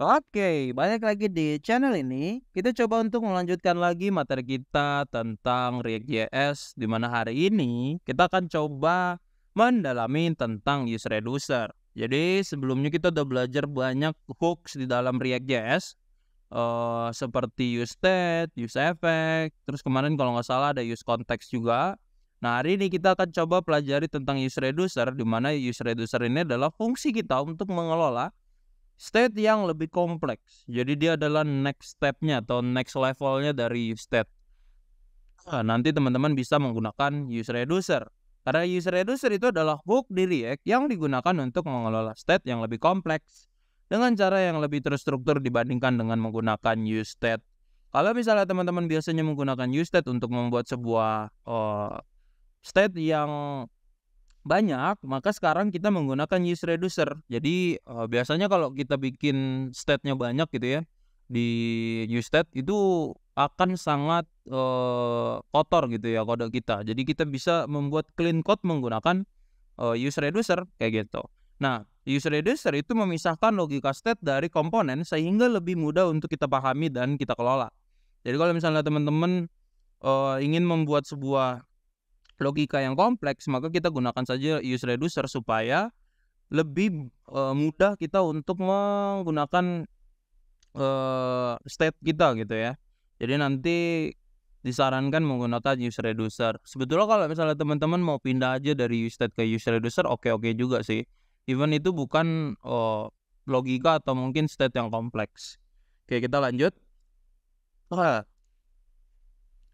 Oke, balik lagi di channel ini. Kita coba untuk melanjutkan lagi materi kita tentang React.js, di mana hari ini kita akan coba mendalami tentang use reducer. Jadi sebelumnya kita udah belajar banyak hooks di dalam React.js, seperti use state, use effect, terus kemarin kalau nggak salah ada use context juga. Nah, hari ini kita akan coba pelajari tentang use reducer, di mana use reducer ini adalah fungsi kita untuk mengelola state yang lebih kompleks. Jadi dia adalah next step-nya atau next level-nya dari use state. Nanti teman-teman bisa menggunakan use reducer. Karena use reducer itu adalah hook di React yang digunakan untuk mengelola state yang lebih kompleks dengan cara yang lebih terstruktur dibandingkan dengan menggunakan use state. Kalau misalnya teman-teman biasanya menggunakan use state untuk membuat sebuah state yang banyak, maka sekarang kita menggunakan use reducer. Jadi, biasanya kalau kita bikin state-nya banyak gitu ya, di use state itu akan sangat, kotor gitu ya kode kita. Jadi kita bisa membuat clean code menggunakan, use reducer kayak gitu. Nah, use reducer itu memisahkan logika state dari komponen sehingga lebih mudah untuk kita pahami dan kita kelola. Jadi kalau misalnya teman-teman, ingin membuat sebuah logika yang kompleks, maka kita gunakan saja use reducer supaya lebih, mudah kita untuk menggunakan, state kita gitu ya. Jadi nanti disarankan menggunakan use reducer. Sebetulnya kalau misalnya teman-teman mau pindah aja dari use state ke use reducer, oke-oke juga sih. Even itu bukan, logika atau mungkin state yang kompleks. Oke, kita lanjut.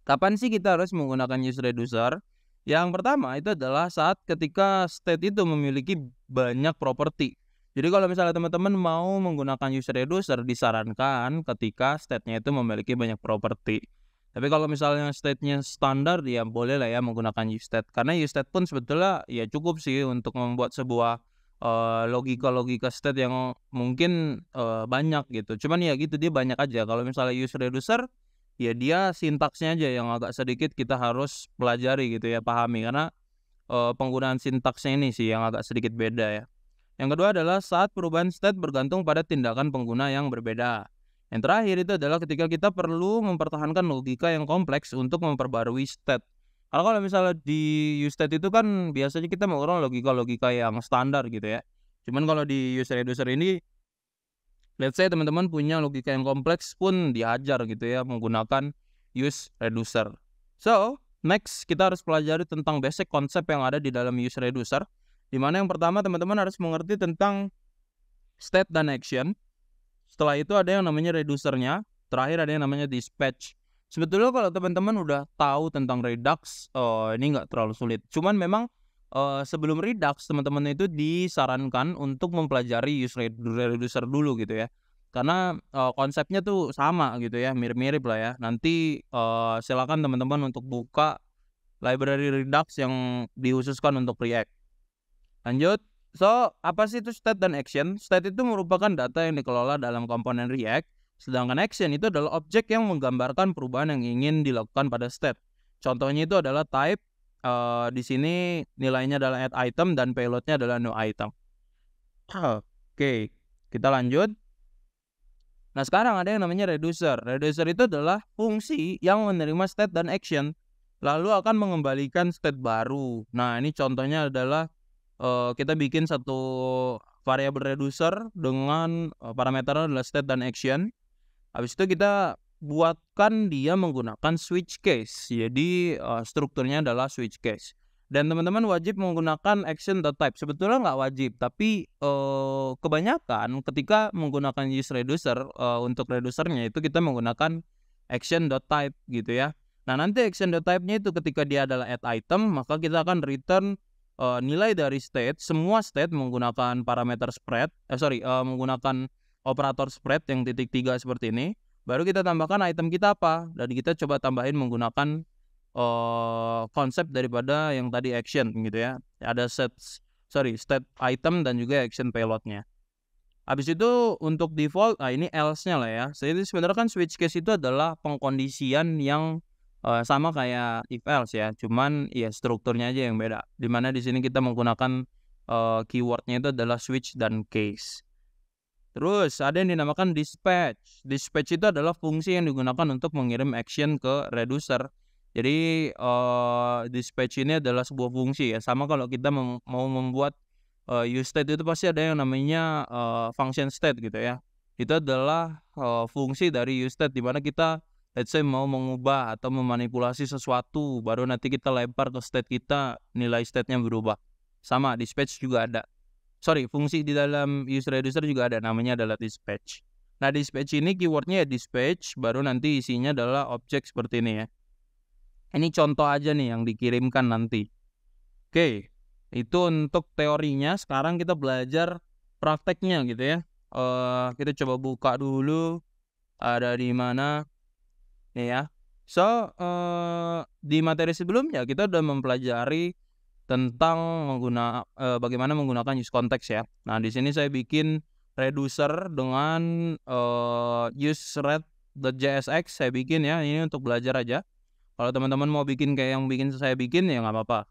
Kapan sih kita harus menggunakan use reducer? Yang pertama itu adalah saat ketika state itu memiliki banyak properti. Jadi kalau misalnya teman-teman mau menggunakan use reducer, disarankan ketika state-nya itu memiliki banyak properti. Tapi kalau misalnya state-nya standar, ya boleh lah ya menggunakan use state. Karena use state pun sebetulnya ya cukup sih untuk membuat sebuah, logika-logika state yang mungkin, banyak gitu. Cuman ya gitu, dia banyak aja. Kalau misalnya use reducer, ya dia sintaksnya aja yang agak sedikit kita harus pelajari gitu ya, pahami. Karena, penggunaan sintaksnya ini sih yang agak sedikit beda ya. Yang kedua adalah saat perubahan state bergantung pada tindakan pengguna yang berbeda. Yang terakhir itu adalah ketika kita perlu mempertahankan logika yang kompleks untuk memperbarui state. Karena kalau misalnya di use state itu kan biasanya kita menggunakan logika-logika yang standar gitu ya. Cuman kalau di use reducer ini, let's say teman-teman punya logika yang kompleks pun diajar gitu ya menggunakan use reducer. So, next kita harus pelajari tentang basic konsep yang ada di dalam use reducer. Di mana yang pertama teman-teman harus mengerti tentang state dan action. Setelah itu ada yang namanya reducernya. Terakhir ada yang namanya dispatch. Sebetulnya kalau teman-teman udah tahu tentang Redux, ini nggak terlalu sulit. Cuman memang sebelum Redux teman-teman itu disarankan untuk mempelajari use reducer dulu gitu ya. Karena, konsepnya tuh sama gitu ya, mirip-mirip lah ya. Nanti, silakan teman-teman untuk buka library Redux yang dikhususkan untuk React. Lanjut. So, apa sih itu state dan action? State itu merupakan data yang dikelola dalam komponen React, sedangkan action itu adalah objek yang menggambarkan perubahan yang ingin dilakukan pada state. Contohnya itu adalah type, di sini nilainya adalah add item dan payloadnya adalah new item. Oke, kita lanjut. Nah, sekarang ada yang namanya reducer. Reducer itu adalah fungsi yang menerima state dan action, lalu akan mengembalikan state baru. Nah, ini contohnya adalah kita bikin satu variabel reducer dengan, parameternya adalah state dan action. Habis itu kita buatkan dia menggunakan switch case. Jadi, strukturnya adalah switch case. Dan teman-teman wajib menggunakan action.type. Sebetulnya nggak wajib, tapi, kebanyakan ketika menggunakan use reducer, untuk reducernya itu kita menggunakan action.type gitu ya. Nah, nanti action.type-nya itu ketika dia adalah add item, maka kita akan return, nilai dari state, semua state menggunakan parameter spread, menggunakan operator spread yang titik 3 seperti ini. Baru kita tambahkan item kita apa, dan kita coba tambahin menggunakan, konsep daripada yang tadi action gitu ya. Ada state item dan juga action payloadnya. Habis itu untuk default, ini else-nya lah ya. Jadi sebenarnya kan switch case itu adalah pengkondisian yang, sama kayak if else ya, cuman ya strukturnya aja yang beda. Dimana di sini kita menggunakan, keyword-nya itu adalah switch dan case. Terus ada yang dinamakan dispatch. Dispatch itu adalah fungsi yang digunakan untuk mengirim action ke reducer. Jadi, dispatch ini adalah sebuah fungsi ya, sama kalau kita mau membuat, useState itu pasti ada yang namanya, function state gitu ya. Itu adalah, fungsi dari useState di mana kita let's say mau mengubah atau memanipulasi sesuatu, baru nanti kita lempar ke state kita, nilai state-nya berubah. Sama dispatch juga ada. Sorry, fungsi di dalam useReducer juga ada, namanya adalah dispatch. Nah, dispatch ini keywordnya ya dispatch, baru nanti isinya adalah objek seperti ini ya. Ini contoh aja nih yang dikirimkan nanti. Oke, itu untuk teorinya. Sekarang kita belajar prakteknya gitu ya. Kita coba buka dulu, ada di mana nih ya. So, di materi sebelumnya kita udah mempelajari tentang bagaimana menggunakan use context ya. Nah, di sini saya bikin reducer dengan, useRed.jsx saya bikin ya, ini untuk belajar aja. Kalau teman-teman mau bikin kayak yang saya bikin ya nggak apa-apa.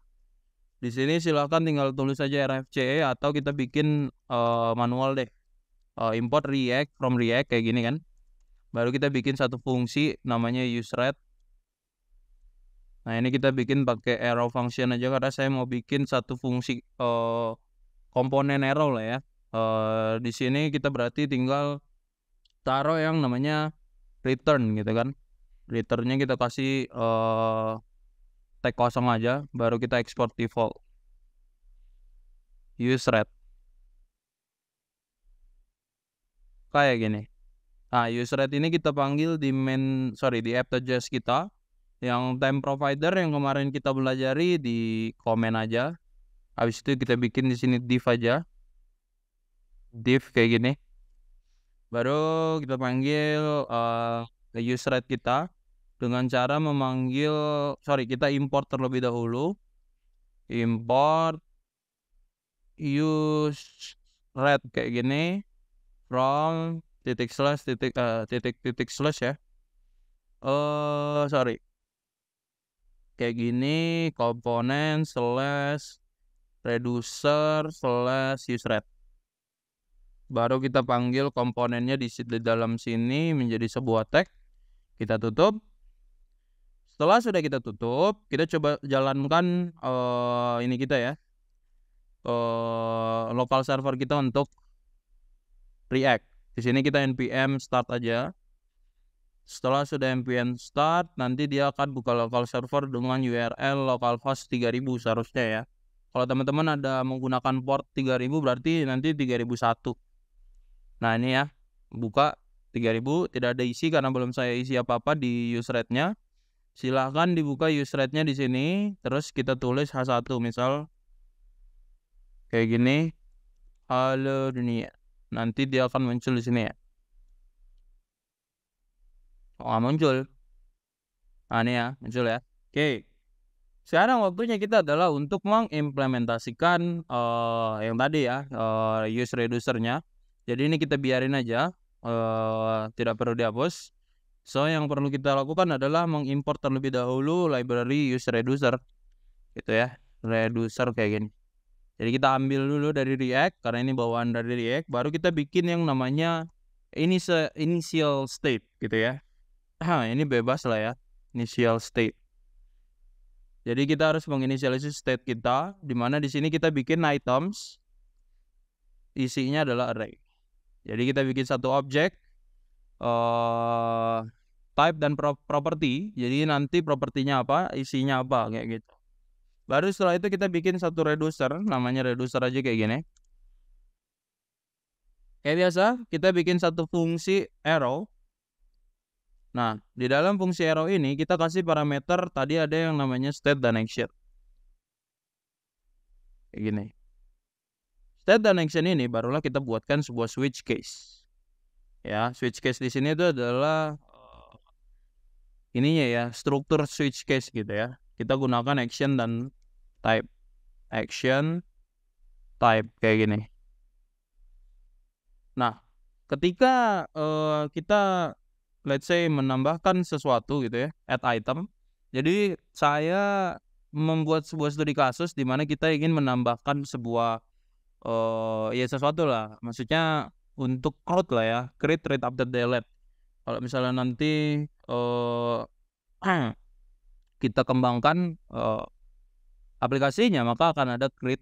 Di sini silahkan tinggal tulis saja RFCE atau kita bikin, manual deh, import React from React kayak gini kan. Baru kita bikin satu fungsi namanya useRed. Nah, ini kita bikin pakai arrow function aja karena saya mau bikin satu fungsi, komponen arrow lah ya. Di sini kita berarti tinggal taruh yang namanya return gitu kan. Return-nya kita kasih, tag kosong aja, baru kita export default. useRed. Kayak gini. Nah, useRed ini kita panggil di di app.js kita. Yang time provider yang kemarin kita belajari di komen aja. Habis itu kita bikin di sini div aja. Div kayak gini. Baru kita panggil, useRed kita dengan cara kita import terlebih dahulu. Import useRed kayak gini from titik slash ya. Kayak gini, komponen slash reducer slash useRed. Baru kita panggil komponennya di dalam sini menjadi sebuah tag. Kita tutup. Setelah sudah kita tutup, kita coba jalankan, ini kita ya, local server kita untuk React. Di sini kita npm start aja. Setelah sudah npm start, nanti dia akan buka local server dengan URL localhost 3000 seharusnya ya. Kalau teman-teman ada menggunakan port 3000 berarti nanti 3001. Nah, ini ya, buka 3000, tidak ada isi karena belum saya isi apa-apa di useRed-nya. Silahkan dibuka useRed-nya di sini, terus kita tulis H1 misal kayak gini, halo dunia. Nanti dia akan muncul di sini ya. Oh, muncul. Nah, ini ya, muncul ya. Oke. Sekarang waktunya kita adalah untuk mengimplementasikan, yang tadi ya, useReducer-nya. Jadi ini kita biarin aja, tidak perlu dihapus. So, yang perlu kita lakukan adalah mengimport terlebih dahulu library useReducer gitu ya, reducer kayak gini. Jadi kita ambil dulu dari React karena ini bawaan dari React, baru kita bikin yang namanya initial state gitu ya. Ini bebas lah ya, initial state. Jadi kita harus menginisialisasi state kita, di mana di sini kita bikin items, isinya adalah array. Jadi kita bikin satu objek, type dan property. Jadi nanti propertinya apa, isinya apa kayak gitu. Baru setelah itu kita bikin satu reducer, namanya reducer aja kayak gini. Kayak biasa, kita bikin satu fungsi arrow. Nah, di dalam fungsi arrow ini kita kasih parameter tadi ada yang namanya state dan action. Kayak gini. State dan action ini barulah kita buatkan sebuah switch case. Ya, switch case di sini itu adalah ininya ya, struktur switch case gitu ya. Kita gunakan action dan type. Action, type kayak gini. Nah, ketika kita let's say menambahkan sesuatu gitu ya, add item. Jadi saya membuat sebuah studi kasus di mana kita ingin menambahkan sebuah ya sesuatu lah. Maksudnya untuk create lah ya, create, read, update, delete. Kalau misalnya nanti kita kembangkan aplikasinya, maka akan ada create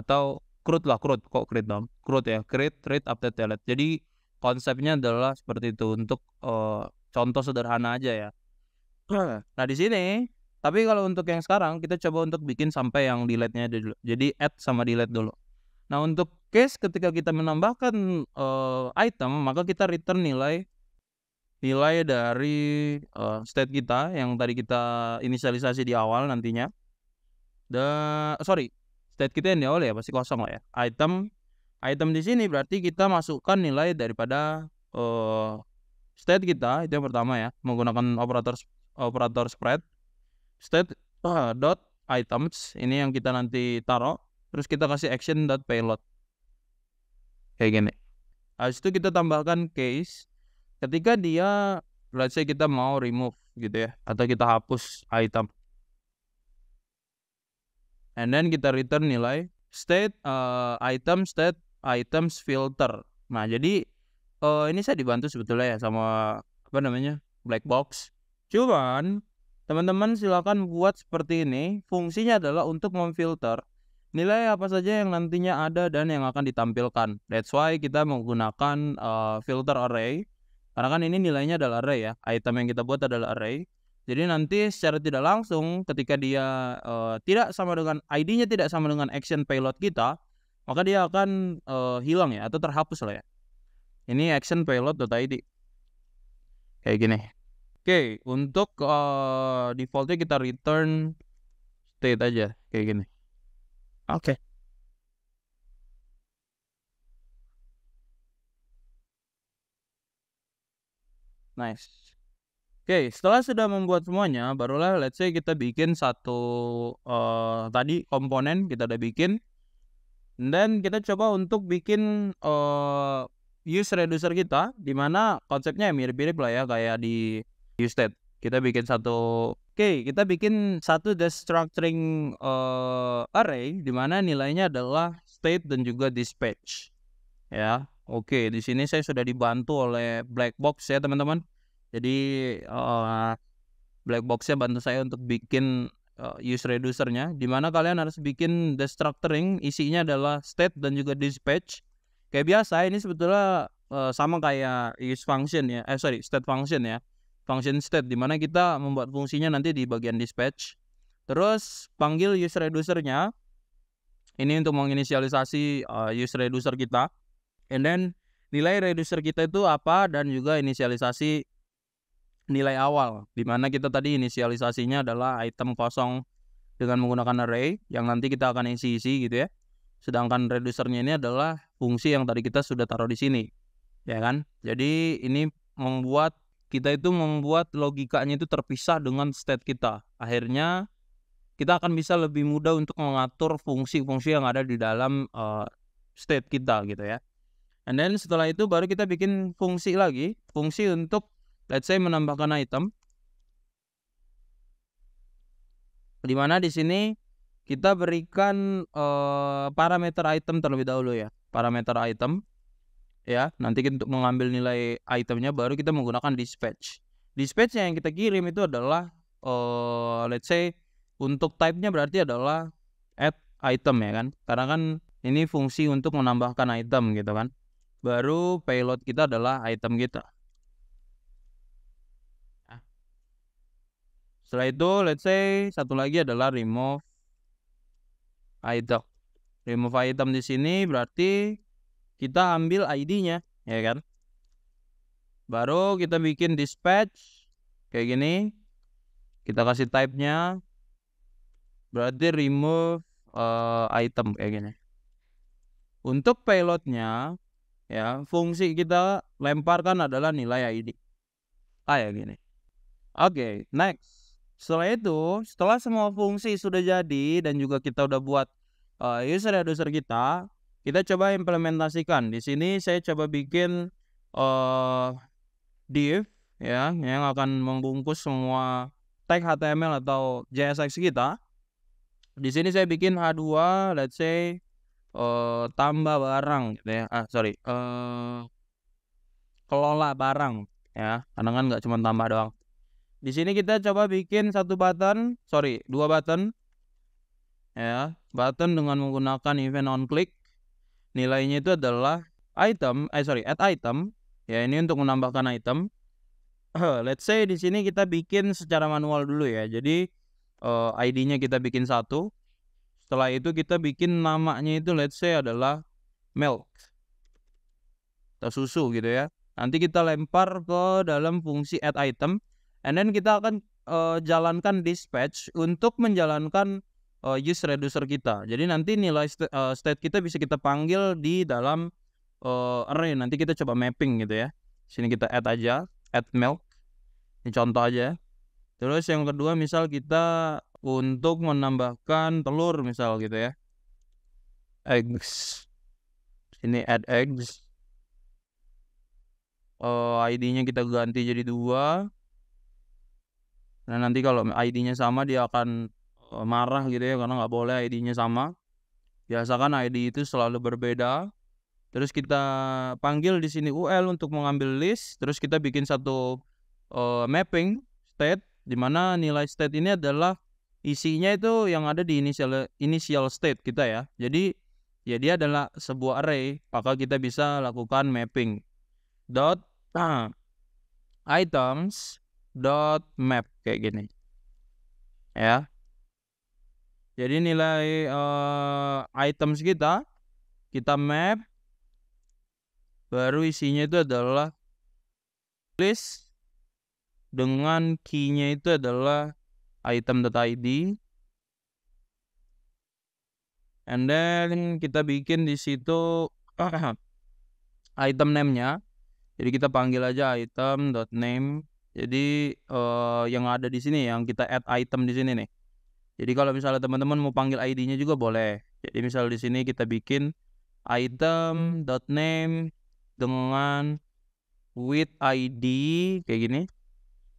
atau CRUD lah, CRUD, kok create dong? CRUD ya, create, read, update, delete. Jadi konsepnya adalah seperti itu untuk contoh sederhana aja ya. Nah di sini, tapi kalau untuk yang sekarang kita coba untuk bikin sampai yang delete-nya dulu. Jadi add sama delete dulu. Nah untuk case ketika kita menambahkan item, maka kita return nilai dari state kita yang tadi kita inisialisasi di awal nantinya. State kita yang di awal ya pasti kosong lah ya. Item di sini berarti kita masukkan nilai daripada state kita, itu yang pertama ya, menggunakan operator spread. State dot items ini yang kita nanti taruh, terus kita kasih action dot payload kayak gini. Habis itu kita tambahkan case ketika dia, let's say kita mau remove gitu ya, atau kita hapus item, and then kita return nilai state items filter. Nah jadi ini saya dibantu sebetulnya ya sama black box. Cuman teman-teman silakan buat seperti ini. Fungsinya adalah untuk memfilter nilai apa saja yang nantinya ada dan yang akan ditampilkan. That's why kita menggunakan filter array. Karena kan ini nilainya adalah array ya. Item yang kita buat adalah array. Jadi nanti secara tidak langsung ketika dia tidak sama dengan ID-nya tidak sama dengan action payload kita, maka dia akan hilang ya atau terhapus lah ya. Ini action payload.id kayak gini. Oke, untuk defaultnya kita return state aja kayak gini. Oke. Nice. Oke, setelah sudah membuat semuanya, barulah let's say kita bikin satu tadi komponen kita udah bikin. Dan kita coba untuk bikin use reducer kita, dimana konsepnya mirip-mirip lah ya kayak di useState. Kita bikin kita bikin satu destructuring array, dimana nilainya adalah state dan juga dispatch. Ya, oke. Di sini saya sudah dibantu oleh black box ya teman-teman. Jadi black boxnya bantu saya untuk bikin use reducernya, dimana kalian harus bikin destructuring, isinya adalah state dan juga dispatch. Kayak biasa ini sebetulnya sama kayak use function ya, state function ya, function state, dimana kita membuat fungsinya nanti di bagian dispatch. Terus panggil use reducernya, ini untuk menginisialisasi use reducer kita, and then nilai reducer kita itu apa, dan juga inisialisasi nilai awal, dimana kita tadi inisialisasinya adalah item kosong dengan menggunakan array yang nanti kita akan isi gitu ya. Sedangkan reducernya ini adalah fungsi yang tadi kita sudah taruh di sini, ya kan? Jadi ini membuat logikanya itu terpisah dengan state kita. Akhirnya kita akan bisa lebih mudah untuk mengatur fungsi-fungsi yang ada di dalam state kita gitu ya. And then setelah itu baru kita bikin fungsi untuk let's say menambahkan item, dimana di sini kita berikan parameter item terlebih dahulu ya, parameter item ya. Nanti untuk mengambil nilai itemnya baru kita menggunakan dispatch. Dispatch yang kita kirim itu adalah let's say untuk type-nya berarti adalah add item ya kan, karena kan ini fungsi untuk menambahkan item gitu kan. Baru payload kita adalah item kita. Setelah itu let's say satu lagi adalah remove item. Remove item di sini berarti kita ambil ID-nya ya kan. Baru kita bikin dispatch kayak gini. Kita kasih type-nya berarti remove item kayak gini. Untuk payload-nya ya, fungsi kita lemparkan adalah nilai ID. Kayak gini. Oke, next. Setelah semua fungsi sudah jadi dan juga kita udah buat user reducer kita coba implementasikan. Di sini saya coba bikin div ya yang akan membungkus semua tag HTML atau JSX kita. Di sini saya bikin H2 let's say tambah barang gitu ya, kelola barang ya, karena kan nggak cuma tambah doang. Di sini kita coba bikin 2 button ya, button dengan menggunakan event onClick. Nilainya itu adalah add item, ya ini untuk menambahkan item. Let's say di sini kita bikin secara manual dulu ya. Jadi ID-nya kita bikin 1. Setelah itu kita bikin namanya itu let's say adalah milk atau susu gitu ya. Nanti kita lempar ke dalam fungsi add item, and then kita akan jalankan dispatch untuk menjalankan use reducer kita. Jadi nanti nilai state kita bisa kita panggil di dalam array. Nanti kita coba mapping gitu ya. Sini kita add aja, add milk. Ini contoh aja. Terus yang kedua misal kita untuk menambahkan telur misal gitu ya. Eggs. Sini add eggs. ID-nya kita ganti jadi 2. Nah nanti kalau ID-nya sama dia akan marah gitu ya, karena nggak boleh ID-nya sama. Biasakan ID itu selalu berbeda. Terus kita panggil di sini UL untuk mengambil list. Terus kita bikin satu mapping state, di mana nilai state ini adalah isinya itu yang ada di initial state kita ya. Jadi ya dia adalah sebuah array, maka kita bisa lakukan mapping dot items dot map kayak gini ya. Jadi nilai items kita map, baru isinya itu adalah list dengan key-nya itu adalah item.id, and then kita bikin di situ item name-nya. Jadi kita panggil aja item.name. Jadi yang ada di sini yang kita add item di sini nih. Jadi kalau misalnya teman-teman mau panggil ID-nya juga boleh. Jadi misal di sini kita bikin item.name dengan with ID kayak gini.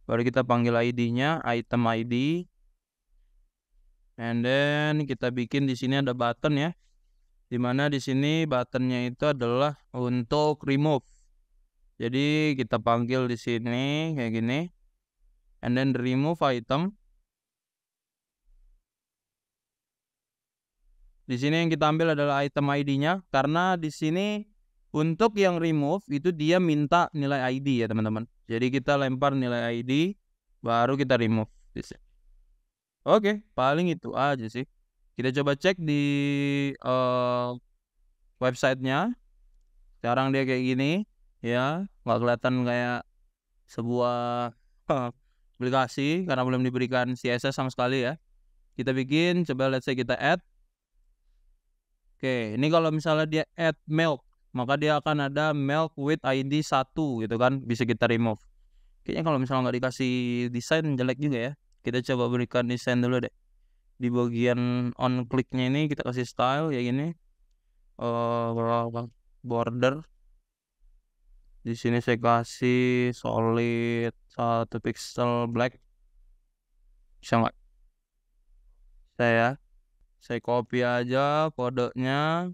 Baru kita panggil ID-nya item ID. And then kita bikin di sini ada button ya. Dimana di sini buttonnya itu adalah untuk remove. Jadi kita panggil di sini kayak gini. And then remove item. Di sini yang kita ambil adalah item ID-nya, karena di sini untuk yang remove itu dia minta nilai ID ya teman-teman. Jadi kita lempar nilai ID, baru kita remove. Oke, paling itu aja sih. Kita coba cek di websitenya. Sekarang dia kayak gini, ya, nggak kelihatan kayak sebuah aplikasi karena belum diberikan CSS sama sekali ya. Kita bikin, coba let's say kita add. Oke, ini kalau misalnya dia add milk, maka dia akan ada milk with ID 1 gitu kan, bisa kita remove. Kayaknya kalau misalnya nggak dikasih desain jelek juga ya. Kita coba berikan desain dulu deh. Di bagian on click-nya ini kita kasih style kayak gini. Border. Di sini saya kasih solid 1 pixel black. Bisa nggak? Saya copy aja kodenya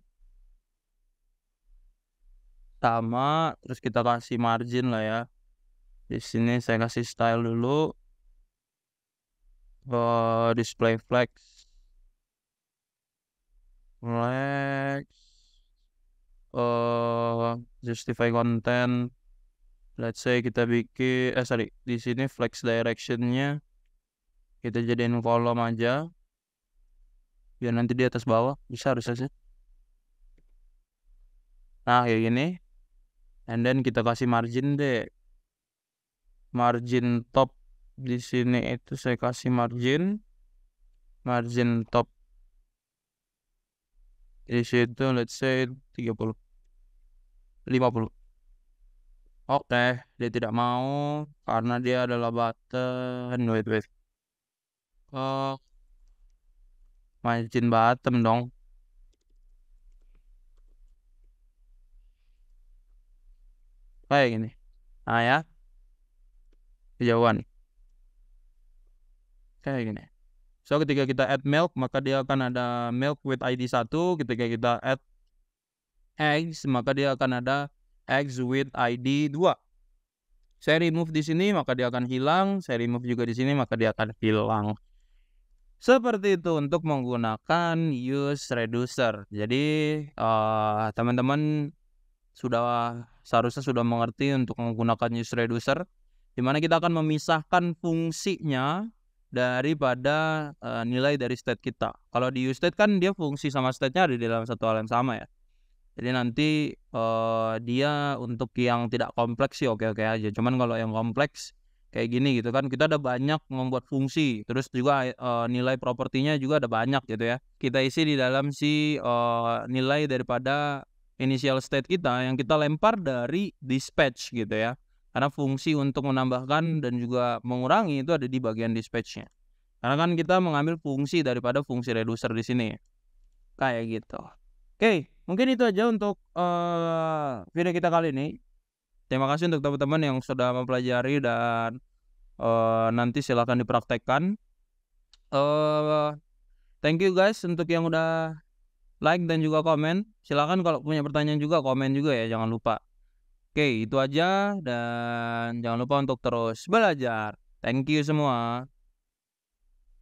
sama, terus kita kasih margin lah ya. Di sini saya kasih style dulu, display flex, justify content. Let's say kita bikin di sini flex directionnya kita jadiin kolom aja, biar nanti di atas bawah bisa harusnya sih. Nah kayak gini, and then kita kasih margin deh, margin top. Di sini itu saya kasih margin top di situ let's say 30 50. Oke, dia tidak mau karena dia adalah button. Wait. Margin bottom dong. Kayak gini. Nah ya, kejauhan. Kayak gini. So ketika kita add milk, maka dia akan ada milk with ID 1. Ketika kita add eggs, maka dia akan ada eggs with ID 2. Saya remove di sini maka dia akan hilang, saya remove juga di sini maka dia akan hilang. Seperti itu untuk menggunakan use reducer. Jadi teman-teman seharusnya sudah mengerti untuk menggunakan use reducer, di mana kita akan memisahkan fungsinya daripada nilai dari state kita. Kalau di use state kan dia fungsi sama state-nya ada di dalam satu hal yang sama ya. Jadi nanti dia untuk yang tidak kompleks sih oke-oke aja. Cuman kalau yang kompleks kayak gini gitu kan, kita ada banyak membuat fungsi, terus juga nilai propertinya juga ada banyak gitu ya. Kita isi di dalam si nilai daripada initial state kita yang kita lempar dari dispatch gitu ya. Karena fungsi untuk menambahkan dan juga mengurangi itu ada di bagian dispatch-nya. Karena kan kita mengambil fungsi daripada fungsi reducer di sini. Kayak gitu. Oke, mungkin itu aja untuk video kita kali ini. Terima kasih untuk teman-teman yang sudah mempelajari dan nanti silahkan dipraktekkan. Thank you guys untuk yang udah like dan juga komen. Silahkan kalau punya pertanyaan juga komen juga ya, jangan lupa. Oke, itu aja dan jangan lupa untuk terus belajar. Thank you semua.